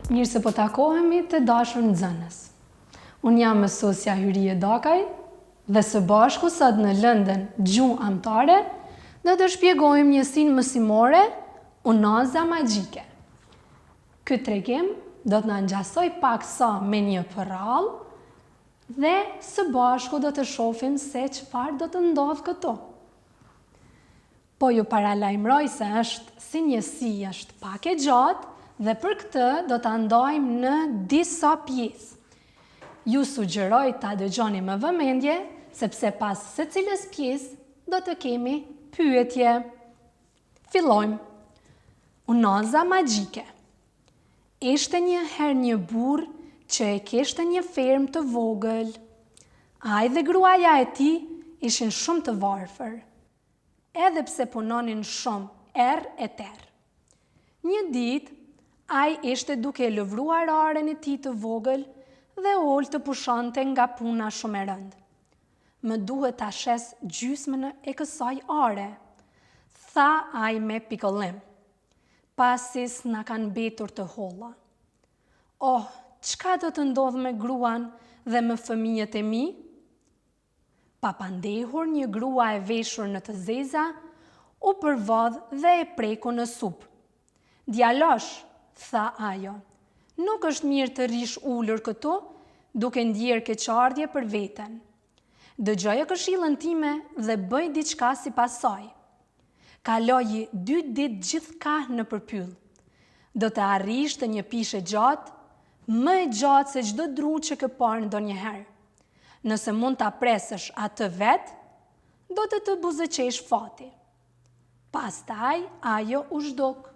Mirë se po takohemi të dashur nxënës. Unë jam mësuesja Hyrie Dakaj dhe së bashku sot në lëndën Gjuhë Amtare do të shpjegojmë njësinë mësimore unaza magjike. Ky tregim do të na ngjasoj pak sa me një përrallë dhe së bashku do të shohim se çfarë do të ndodh këtu. Po ju paralajmëroj se si njësi është pak e gjatë dhe për këtë do ta ndajmë në disa pjesë. Ju sugjeroj ta dëgjoni me vëmendje, sepse pas secilës pjesë do të kemi pyetje. Fillojmë. Unaza magjike. Ishte një herë një burr që e kishte një fermë të vogël. Ai dhe gruaja e tij ishin shumë të varfër, edhe pse punonin shumë erë e terë. Një ditë, ai ishte duke lëvruar aren e tij të vogël dhe ol të pushante nga puna shumë e rëndë. Më duhet ta shes gjysmën e kësaj are, tha ai me pikëllim, pasi s'na kanë mbetur të holla. Oh, çka do të ndodh me gruan dhe me fëmijët e mi? Pa pandehur, një grua e veshur në të zeza u përvodh dhe e preku në supë. Djalosh, tha ajo, nuk është mirë të rish ulur këtu, duke ndjerë keqardhje për veten. Dëgjoje këshillën time dhe bëj diçka sipas saj. Kaloji 2 ditë gjithkah në përpyll. Do të arrish të një pishë gjatë, më e gjatë se çdo dru që ke parë ndonjëherë. Nëse mund ta presësh atë vet, do të buzëqesh fati. Pastaj ajo u zhduk.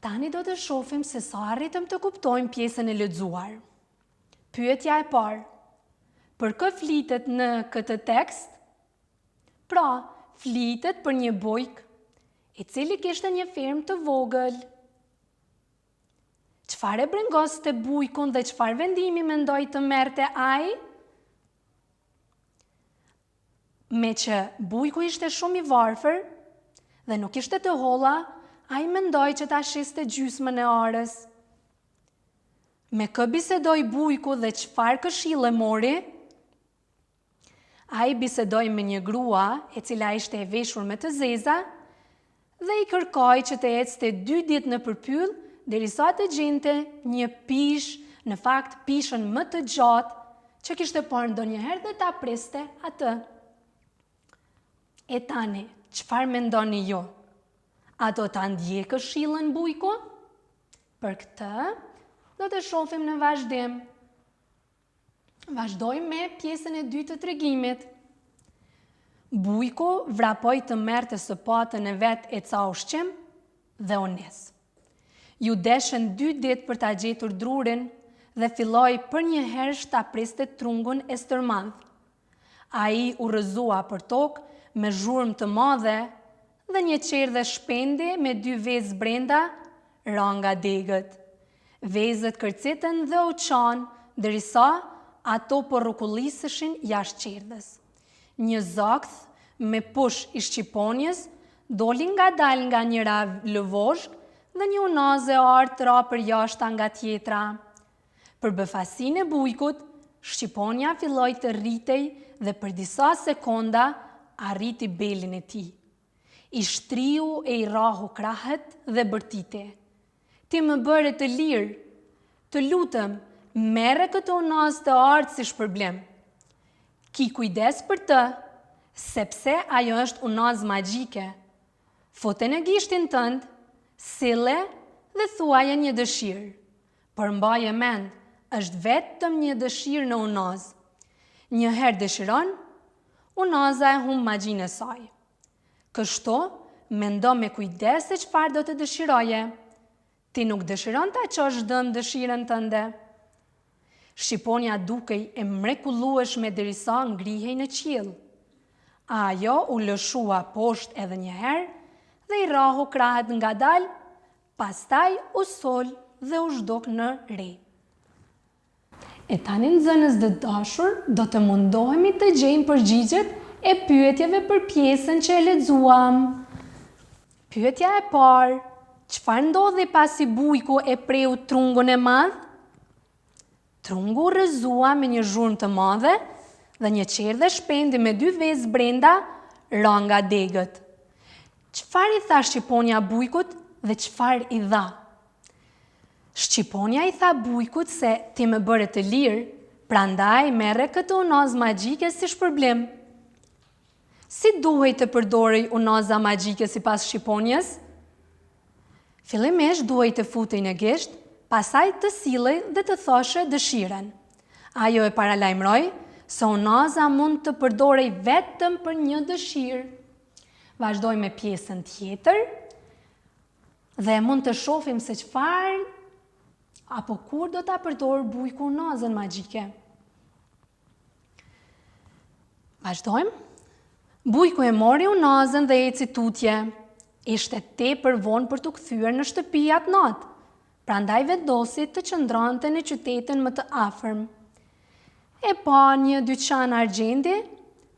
Tani do të shohim se sa arritëm të kuptojmë pjesën e lexuar. Pyetja e parë. Për kë flitet në këtë tekst? Pra, flitet për një bujk, i cili kishte një fermë të vogël. Çfarë brengoste bujkun dhe çfarë vendimi mendoi të merrte ai? Me që bujku ishte shumë i varfër dhe nuk ishte të holla, ai mendoi që ta shiste gjysmën e arës. Me kë bisedoi bujku dhe çfarë këshille mori? Ai bisedoi me një grua e cila ishte e veshur me të zeza dhe i kërkoi që të ecte 2 ditë në përpyll derisa të gjente një pishë, në fakt pishën më të gjatë që kishte parë ndonjëherë dhe ta priste atë. E tani, çfarë mendoni ju? A do ta ndjekë këshillën bujku? Për këtë, do të shohim në vazhdim. Vazhdojmë me pjesën e dytë të tregimit. Bujku vrapoi të merrte së patën e vet e ca ushqim dhe u nis. Ju deshën 2 ditë për ta gjetur drurin dhe filloi përnjëherë ta priste trungun e stërmandh. Ai u rrëzua për tokë me zhurmë të madhe dhe një qerdhe shpendi me 2 vezë brenda ra nga degët. Vezët kërcitën dhe u qanë, derisa ato po rrukulliseshin jashtë qerdhës. Një zakth me push i shqiponjes doli ngadalë nga njëra lëvozhë dhe një unaze artë ra për jashta nga tjetra. Për befasinë e bujkut, shqiponja filloi të rritej dhe për disa sekonda arriti belin e tij. I shtriu e i rahu krahët dhe bërtite. Ti më bëre të lirë, të lutëm, merre këtë unazë të artë si shpërblim. Ki kujdes për të, sepse ajo është unazë magjike. Fute në gishtin tënd, sille dhe thuaje një dëshirë. Përmbaje mend, është vetëm një dëshirë në unazë. Një herë dëshiron, unaza e humb magjinë e saj. Kështu, mendo me kujdes se çfarë do të dëshiroje. Ti nuk dëshiron ta çosh dëm dëshirën tënde. Shqiponja dukej e mrekullueshme derisa ngrihej në qiell. Ajo u lëshua poshtë edhe një herë dhe i rahu krahët ngadalë, pastaj u sol dhe u zhduk në re. E tani nxënës të dashur, do të mundohemi të gjejmë përgjigjet e pyetjeve për pjesën që e lexuam. Pyetja e parë, çfarë ndodhi pasi bujku e preu trungun e madh? Trungu rrëzua me një zhurmë të madhe dhe një qerdhe shpendi me 2 vezë brenda ra nga degët. Çfarë i tha shqiponja bujkut dhe çfarë i dha? Shqiponja i tha bujkut se ti më bëre të lirë, prandaj merre këtë unazë magjike si shpërblim. Si duhej të përdorej unaza magjike sipas shqiponjes? Fillimisht duhej të futej në gisht, pastaj të sillej dhe të thoshe dëshiren. Ajo e paralajmëroi se unaza mund të përdorej vetëm për një dëshirë. Vazhdoj me pjesën tjetër dhe mund të shohim se çfarë apo kur do ta përdor bujku unazën magjike. Vazhdojmë. Bujku e mori unazën dhe eci tutje. Ishte tepër vonë për të kthyer në shtëpi atë natë. Prandaj vendosi të qëndronte në qytetin më të afërm. E pa një dyqan argjendi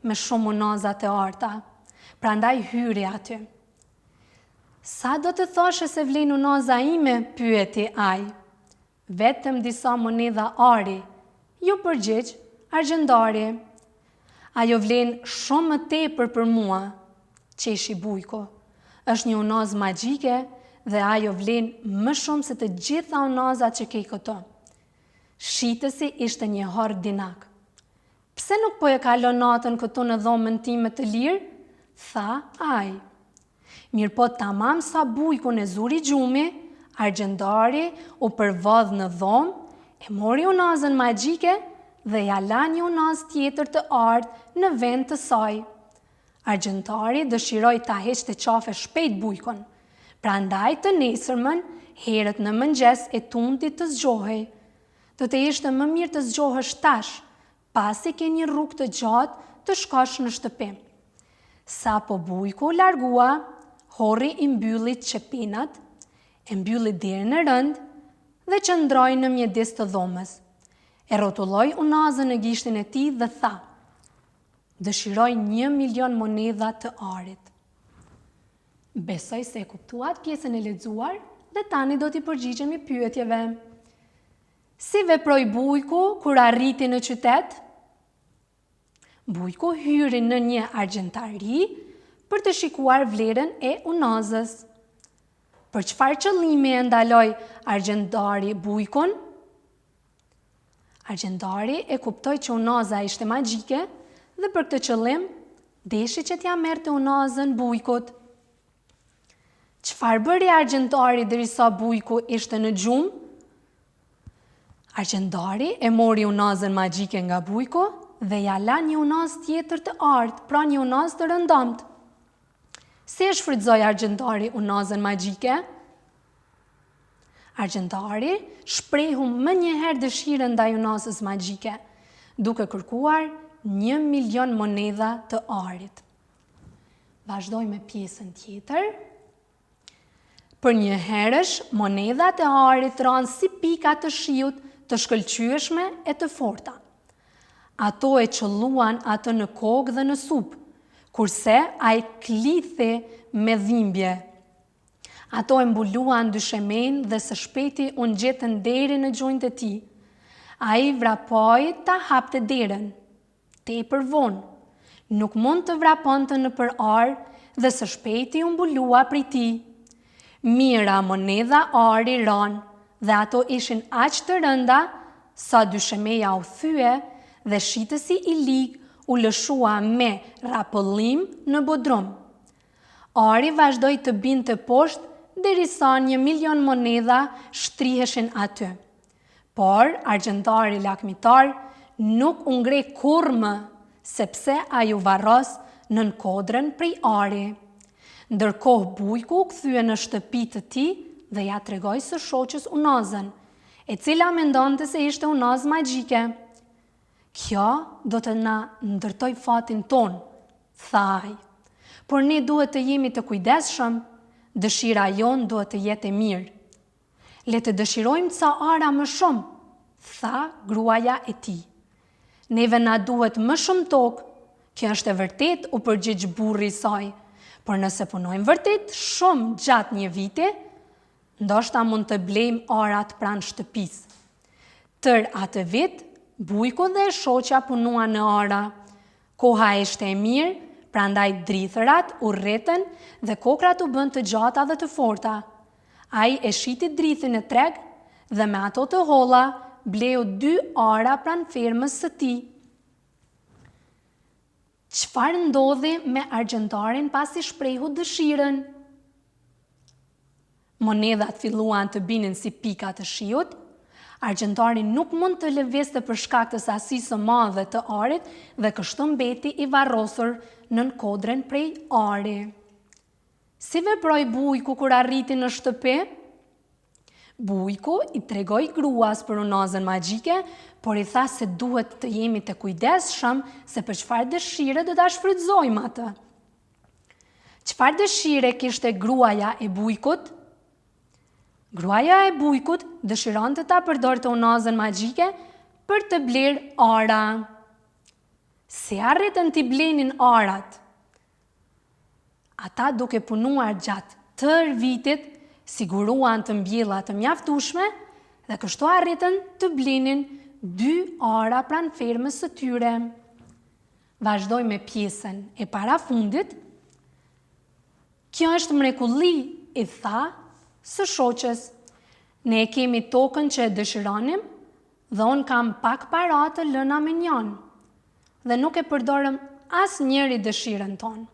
me shumë unaza të arta. Prandaj hyri aty. Sa do të thoshe se vlen unaza ime? Pyeti ai. Vetëm disa monedha ari, ju përgjigj argjendari. Ajo vlen shumë më tepër për mua, qeshi bujku. Është një unazë magjike dhe ajo vlen më shumë se të gjitha unazat që ke këto. Shitësi ishte një hor dinak. Pse nuk po e kalon natën këtu në dhomën time të lirë? Tha ai. Mirë po tamam sa bujkun e zuri gjumi, argjendari u përvodh në dhomë, e mori unazën magjike dhe ja la një unazë tjetër të artë në vend të saj. Argjendari dëshiroi ta heqte qafe shpejt bujkun, prandaj të nesërmën herët në mëngjes e tuntit të zgjohej. Do të ishte më mirë të zgjohesh tash, pasi ke një rrugë të gjatë të shkosh në shtëpi. Sa po bujku u largua, horri i mbylli çepinat, e mbylli derën e rënd dhe qëndroi në mjedis të dhomës. E rrotulloi unazën në gishtin e tij dhe tha: dëshiroj 1.000.000 monedha të arit. Besoj se e kuptuat pjesën e lexuar dhe tani do t'i përgjigjemi pyetjeve. Si veproi bujku kur arriti në qytet? Bujku hyri në një argjentari për të shikuar vlerën e unazës. Për çfarë qëllimi e ndaloi argjendari bujkun? Argjendari e kuptoi që unaza ishte magjike dhe për këtë qëllim deshi që t'ja merrte unazën bujkut. Çfarë bëri argjendari derisa bujku ishte në gjumë? Argjendari e mori unazën magjike nga bujku dhe ja la një unazë tjetër të artë, pra një unazë të rëndomt. Si e shfrytëzoi argjendari unazën magjike? Argjendari shprehu më njëherë dëshirën ndaj unazës magjike, duke kërkuar 1.000.000 monedha të arit. Vazhdoj me pjesën tjetër. Për një herësh, monedhat e arit ranë si pika të shiut të shkëlqyeshme e të forta. Ato e qëlluan atë në kokë dhe në supë, kurse ai klithi me dhimbje. Ato e mbuluan dyshemen dhe së shpejti unë gjetën deri në gjunjtë e tij. Ai vrapoi ta hapte derën. Tepër vonë. Nuk mund të vraponte nëpër ar dhe së shpejti u mbulua prej tij. Mira monedha ari ran dhe ato ishin aq të rënda sa dyshemeja u thye dhe shitësi i lig u lëshua me rapëllim në bodrum. Ari vazhdoi të binte poshtë derisa 1.000.000 monedha shtriheshin aty. Por argjendari lakmitar nuk u ngre kurrë më, sepse ai u varros nën kodrën prej ari. Ndërkohë bujku u kthye në shtëpi të tij dhe ja tregoi së shoqës unazën, e cila mendonte se ishte unazë magjike. Kjo do të na ndërtoj fatin ton, tha ai. Por ne duhet të jemi të kujdesshëm, dëshira jon duhet të jetë e mirë. Le të dëshirojmë ca ara më shumë, tha gruaja e tij. Neve na duhet më shumë tokë, kjo është e vërtet, u përgjigj burri i saj, por nëse punojmë vërtet shumë gjatë një viti, ndoshta mund të blejmë arat pranë shtëpisë. Tër atë vit, Bujku dhe shoqja punua në ara. Koha ishte e mirë, prandaj drithërat u rreten dhe kokrat u bën të gjata dhe të forta. Ai e shiti drithin e treg dhe me ato të holla bleu 2 ara pranë fermës së tij. Çfarë ndodhi me argjentarin pasi shprehu dëshirën? Monedhat filluan të binin si pika të shiut. Argjentari nuk mund të lëvizte për shkak të sasisë së madhe të arit dhe kështu mbeti i varrosur nën kodren prej ari. Si veproi Bujku kur arriti në shtëpi? Bujku i tregoi gruas për unazën magjike, por i tha se duhet të jemi të kujdesshëm se për çfarë dëshire do ta shfrytëzojmë atë. Çfarë dëshire kishte gruaja e Bujkut? Gruaja e Bujkut dëshironte ta përdorte unazën magjike për të blerë ara. Si arritën t'i blenin arat? Ata duke punuar gjatë tër vitit, siguruan të mbjella të mjaftueshme dhe kështu arritën të blenin 2 ara pranë fermës së tyre. Vazhdoj me pjesën e parafundit. Kjo është mrekulli, i tha së shoqes. Ne e kemi tokën që e dëshironim dhe unë kam pak para të lëna me njanë dhe nuk e përdorëm as njëri dëshiren tonë.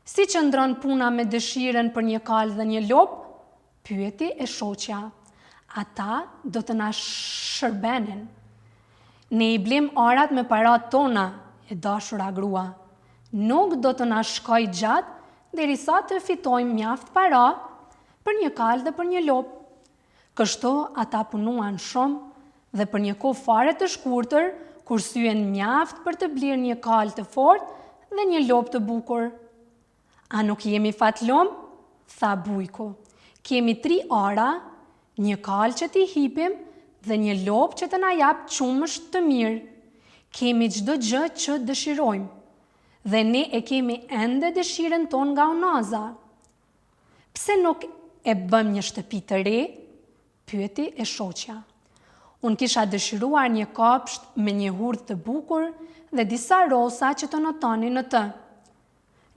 Si që ndron puna me dëshiren për një kal dhe një lop? Pyeti e shoqja. Ata do të na shërbenin. Ne i blim arat me parat tona, e dashura grua. Nuk do të na shkoj gjatë derisa të fitojmë mjaft para për një kal dhe për një lop. Kështu ata punuan shumë dhe për një kohë fare të shkurtër, kur syen mjaft për të blerë një kal të fortë dhe një lop të bukur. A nuk jemi fatlom? Tha Bujku. Kemi 3 ara, një kal që t'i hipim dhe një lop që të na jap qumësht të mirë. Kemi çdo gjë që dëshirojmë dhe ne e kemi ende dëshiren ton nga unaza. Pse nuk e bëm një shtëpi të re? Pyeti e shoqja. Unë kisha dëshiruar një kopsht me një hurth të bukur dhe disa rosa që të notonin në të.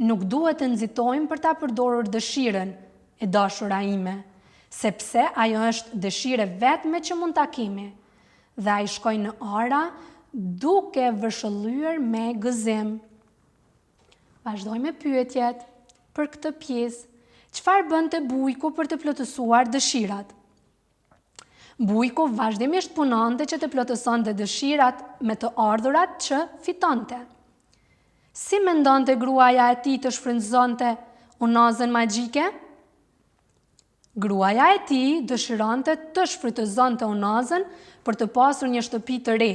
Nuk duhet të nxitojmë për ta përdorur dëshiren, e dashura ime, sepse ajo është dëshire vetme që mund ta kemi. Dhe ai shkoi në ara duke vërshëllyer me gëzim. Vazhdoj me pyetjet për këtë pjesë. Çfarë bënte Bujku për të plotësuar dëshirat? Bujku vazhdimisht punonte që të plotësonte dëshirat me të ardhurat që fitonte. Si mendonte gruaja e tij të shfrytëzonte unazën magjike? Gruaja e tij dëshironte të shfrytëzonte unazën për të pasur një shtëpi të re,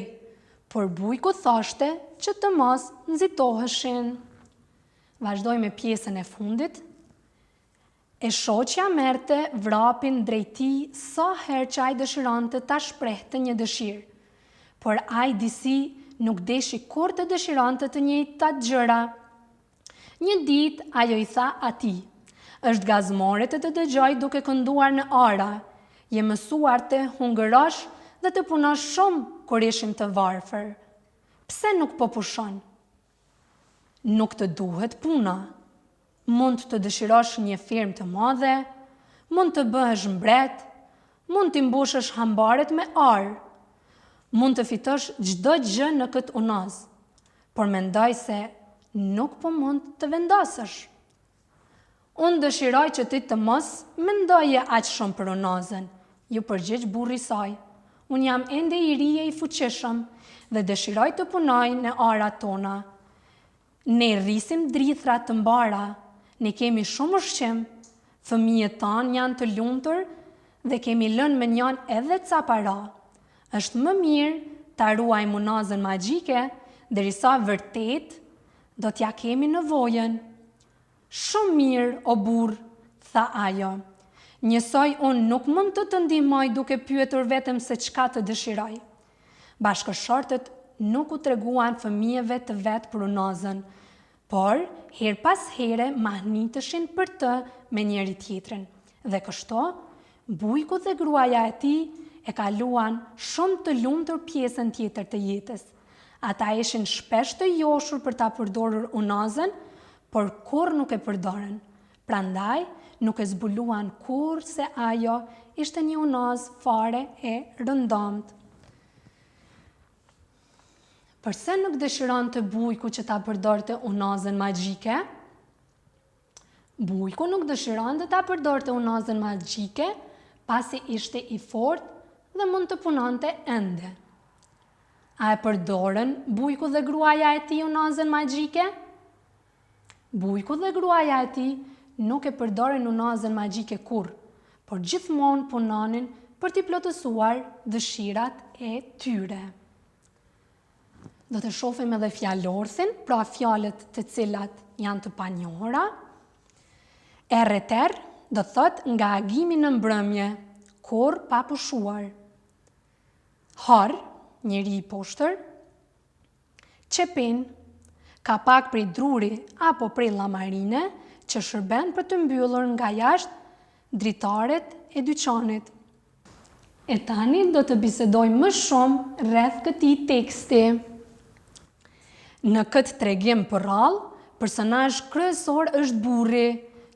por Bujku thoshte që të mos nxitoheshin. Vazhdoj me pjesën e fundit. E shoqja merrte vrapin drejt tij sa herë që ai dëshironte ta shprehte një dëshirë, por ai disi nuk deshi kur të dëshironte të njëjtat gjëra. Një ditë ajo i tha atij: "Është gazmore të dëgjoj duke kënduar në ara. Je mësuar të hungërosh dhe të punosh shumë kur ishim të varfër. Pse nuk po pushon?" Nuk të duhet puna. Mund të dëshirosh një firmë të madhe, mund të bëhesh mbret, mund të mbushësh hambaret me arë, mund të fitosh çdo gjë në këtë unaz, por mendoj se nuk po mund të vendosësh. Unë dëshiroj që ti të mos mendoje aq shumë për unazën, ju përgjigj burri i saj. Unë jam ende i ri e i fuqishëm dhe dëshiroj të punoj në arat tona. Ne rrisim drithra të mbara, ne kemi shumë ushqim, fëmijët tanë janë të lumtur dhe kemi lënë me njanë edhe ca para. Është më mirë ta ruajmë unazën magjike derisa vërtet do t'ja kemi nevojën. Shumë mirë, o burr, tha ajo. Njësoj unë nuk mund të ndihmoj duke pyetur vetëm se çka të dëshiroj. Bashkëshortët nuk u treguan fëmijëve të vet për unazën, por her pas here mahniteshin për të me njëri tjetrin. Dhe kështu, Bujku dhe gruaja e tij e kaluan shumë të lumtur pjesën tjetër të jetës. Ata ishin shpesh të joshur për ta përdorur unazën, por kur nuk e përdorën. Prandaj, nuk e zbuluan kur se ajo ishte një unazë fare e rëndomt. Përse nuk dëshiron të Bujku që ta përdorte unazën magjike? Bujku nuk dëshiron të ta përdorte unazën magjike, pasi ishte i fortë dhe mund të punonte ende. A e përdorën Bujku dhe gruaja e tij unazën magjike? Bujku dhe gruaja e tij nuk e përdorën unazën magjike kurrë, por gjithmonë punonin për t'i plotësuar dëshirat e tyre. Do të shohim edhe fjalorthin, pra fjalët të cilat janë të panjohura. Erreter do thot nga agimi në mbrëmje, kur pa pushuar. Har, njeri i poshtër. Qepin, ka pak prej druri apo prej llamarine që shërben për të mbyllur nga jashtë dritaret e dyqanit. E tani do të bisedojmë më shumë rreth këtij teksti. Në këtë tregim për radhë, personazh kryesor është burri,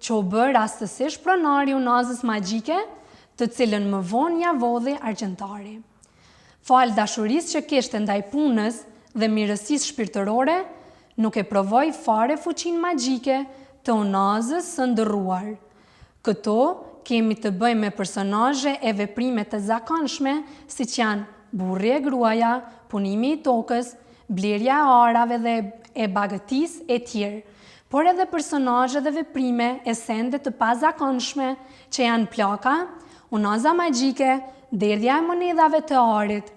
që u bë rastësisht pronari i unazës magjike, të cilën më vonë ja vodhi argjentari. Fal dashurisë që kishte ndaj punës dhe mirësisë shpirtërore, nuk e provoi fare fuqinë magjike të unazës së ndërruar. Këto kemi të bëjmë me personazhe e veprime të zakonshme, siç janë burri e gruaja, punimi i tokës, blerja e arave dhe e bagëtisë e tjerë, por edhe personazhe dhe veprime e sende të pazakonshme që janë plaka, unaza magjike, derdhja e monedhave të arit.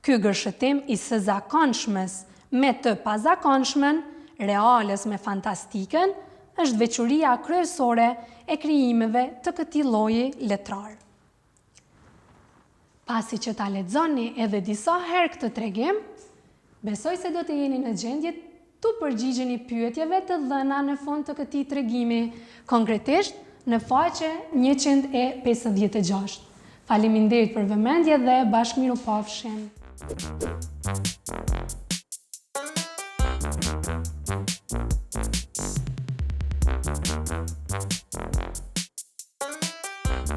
Ky gërshëtim i së zakonshmes me të pazakondshmen, reales me fantastikën, është veçuria kryesore e krijimeve të këtij lloji letrar. Pasi që ta lexoni edhe disa herë këtë tregim, besoj se do të jeni në gjendje të përgjigjeni pyetjeve të dhëna në fund të këtij tregimi, konkretisht në faqe 156. Faleminderit për vëmendje dhe bashkëmirupafshim.